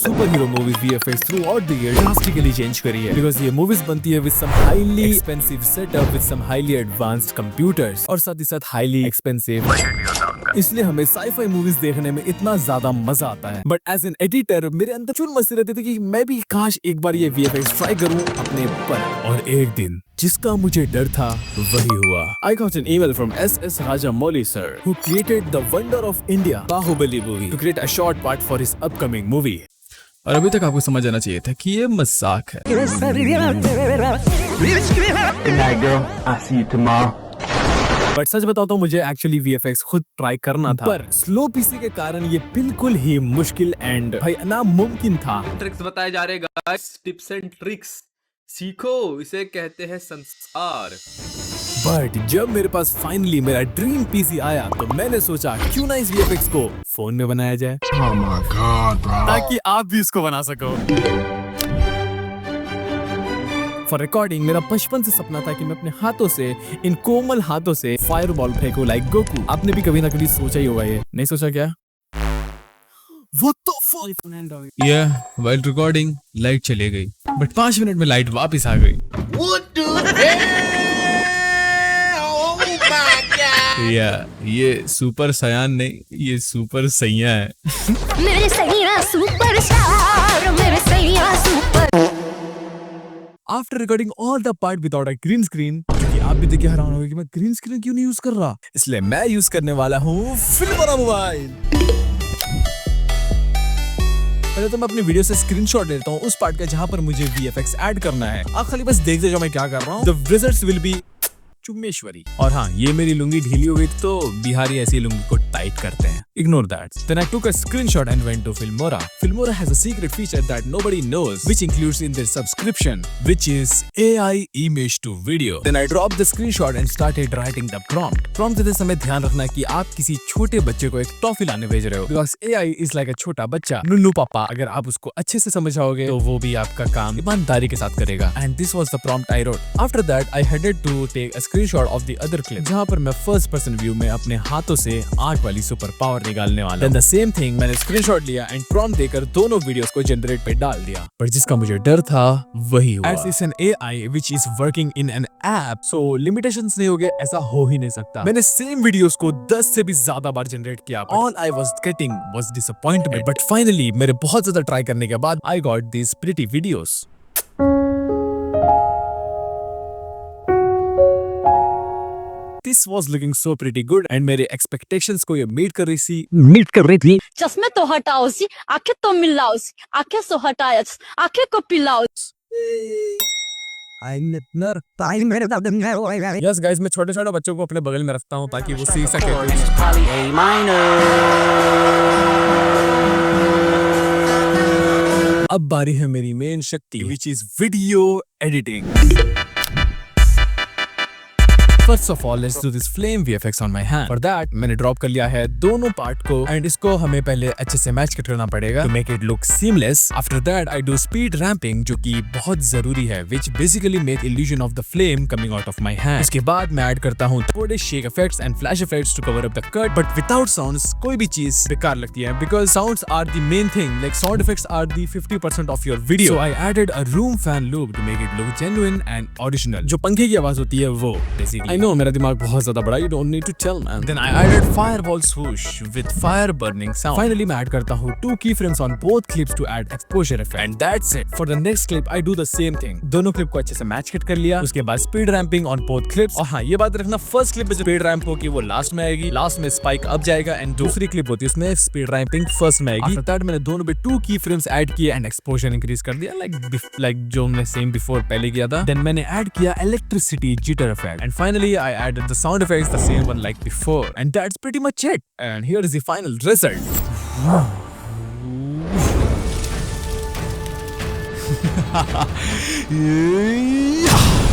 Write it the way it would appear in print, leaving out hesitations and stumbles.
Super hero movies VFX throughout the year drastically change करी है, because ये movies बनती है with some highly expensive setup, with some highly advanced computers और साथ ही साथ हाईली एक्सपेंसिव, इसलिए हमें साईफाई मूवीज देखने में इतना ज्यादा मजा आता है। बट एज एन एडिटर मेरे अंदर चुन मस्ती रहती थी कि मैं भी काश एक बार ये VFX ट्राई करूं अपने पर। और एक दिन जिसका मुझे डर था वही हुआ। I got an email from S.S. Rajamouli sir, who created the wonder of India, Bahubali movie, to create a short part for his upcoming movie. और अभी तक आपको समझ जाना चाहिए था कि ये मजाक है। बट सच बताता हूँ मुझे एक्चुअली VFX खुद ट्राई करना था, पर स्लो पीसी के कारण ये बिल्कुल ही मुश्किल एंड भाई नामुमकिन था। ट्रिक्स बताए जा रहे गाइस, टिप्स एंड ट्रिक्स सीखो, इसे कहते हैं संस्कार। बट जब मेरे पास फाइनली मेरा ड्रीम पीसी आया तो मैंने सोचा क्यों ना इस VFX को फोन में बनाया जाए, ताकि आप भी इसको बना सको। फॉर रिकॉर्डिंग मेरा बचपन से सपना था कि मैं अपने हाथों से, इन कोमल हाथों से फायरबॉल फेंकूं लाइक गोकू। आपने भी कभी ना कभी सोचा ही होगा, ये नहीं सोचा क्या? What the fuck? While recording light चली गई, बट 5 मिनट में लाइट वापस आ गई। ये सुपर सयान नहीं, ये सुपर सैया है। मेरे सैया सुपर स्टार, मेरे सैया super. After recording all the part without a green screen, क्योंकि आप भी देखिए हैरान होंगे कि मैं ग्रीन स्क्रीन क्यों नहीं यूज कर रहा, इसलिए मैं यूज करने वाला हूँ फिल्मोरा मोबाइल। पहले तो मैं अपनी वीडियो से स्क्रीनशॉट लेता हूँ उस पार्ट का जहाँ पर मुझे VFX ऐड करना है। आप खाली बस देखते जाओ मैं क्या कर रहा हूँ। The results will be चुम्मेश्वरी। और हाँ, ये मेरी लुंगी ढीली हो गई तो बिहारी ऐसी लुंगी को टाइट करते हैं। Ignore that. Then I took a screenshot and went to Filmora. Filmora has a secret feature that nobody knows, which includes in their subscription, which is AI image to video. Then I dropped the screenshot and started writing the prompt. Prompt देते समय ध्यान रखना कि आप किसी छोटे बच्चे को एक टॉफी लाने भेज रहे हो, because AI is like a छोटा बच्चा, नुन्नू पापा। अगर आप उसको अच्छे से समझाओगे तो वो भी आपका काम ईमानदारी के साथ करेगा। And this was the prompt I wrote. After that, I headed to take a screenshot of the other clip, जहाँ पर मैं फर्स्ट पर्सन व्यू में अपने हाथों से आग वाली सुपर पावर निकालने वाला। Then the same thing, मैंने स्क्रीनशॉट लिया एंड प्रॉम्प्ट देकर दोनों वीडियोस को जनरेट पे डाल दिया। पर जिसका मुझे डर था वही हुआ। As is an AI which is working in an app, so limitations नहीं होंगे ऐसा हो ही नहीं सकता। मैंने सेम वीडियोस को 10 से भी ज्यादा बार जनरेट किया। All I was getting was disappointment. But finally, मेरे बहुत ज्यादा ट्राई करने के बाद I got these pretty videos. This was looking so pretty good and मेरे expectations को ये मीट कर रही थी। चश्मे तो हटाओ सी, आंखें तो मिलाओ सी, आंखें तो हटाया, आंखें को पिलाओ। Yes guys, मैं छोटे छोटे बच्चों को अपने बगल में रखता हूँ ताकि वो सीख सके। अब बारी है मेरी मेन शक्ति, which is video editing. First of all, let's do this flame VFX on my hand. For that, मैंने ड्रॉप कर लिया है दोनों पार्ट को एंड इसको हमें पहले अच्छे से मैच करना पड़ेगा to make it look seamless. After that, I do speed ramping जो कि बहुत जरूरी है, which basically make illusion of the flame coming out of my hand. इसके बाद मैं ऐड करता हूँ थोड़े shake effects and flash effects to cover up the cut. But without sounds, कोई भी चीज बेकार लगती है because sounds are the main thing. Like sound effects are the 50% of your video. So I added a room fan loop to make it look genuine and original. जो पंखे की आवाज होती है वो basically. I know मेरा दिमाग बहुत ज्यादा बड़ा, you don't need to tell man. Then I added fireball swoosh with fire burning sound. Finally मैं ऐड करता हूँ 2 keyframes on both clips to add exposure effect. And that's it. For the next clip I do the same thing. दोनों clip को अच्छे से match कर लिया, उसके बाद speed ramping on both clips. और हाँ, ये बात रखना फर्स्ट क्लिप में जो स्पीड रैम्प होगी वो लास्ट में आएगी, लास्ट में स्पाइक अप जाएगा एंड दूसरी क्लिप होती है उसमें स्पीड रैम्पिंग फर्स्ट में आएगी। After that मैंने दोनों पे 2 keyframes ऐड किए एंड एक्सपोजर इंक्रीज कर दिया like जो मैं सेम बिफोर पहले किया था। Then मैंने ऐड किया electricity jitter effect and finally I added the sound effects the same one like before, and that's pretty much it. And here is the final result. Yeah.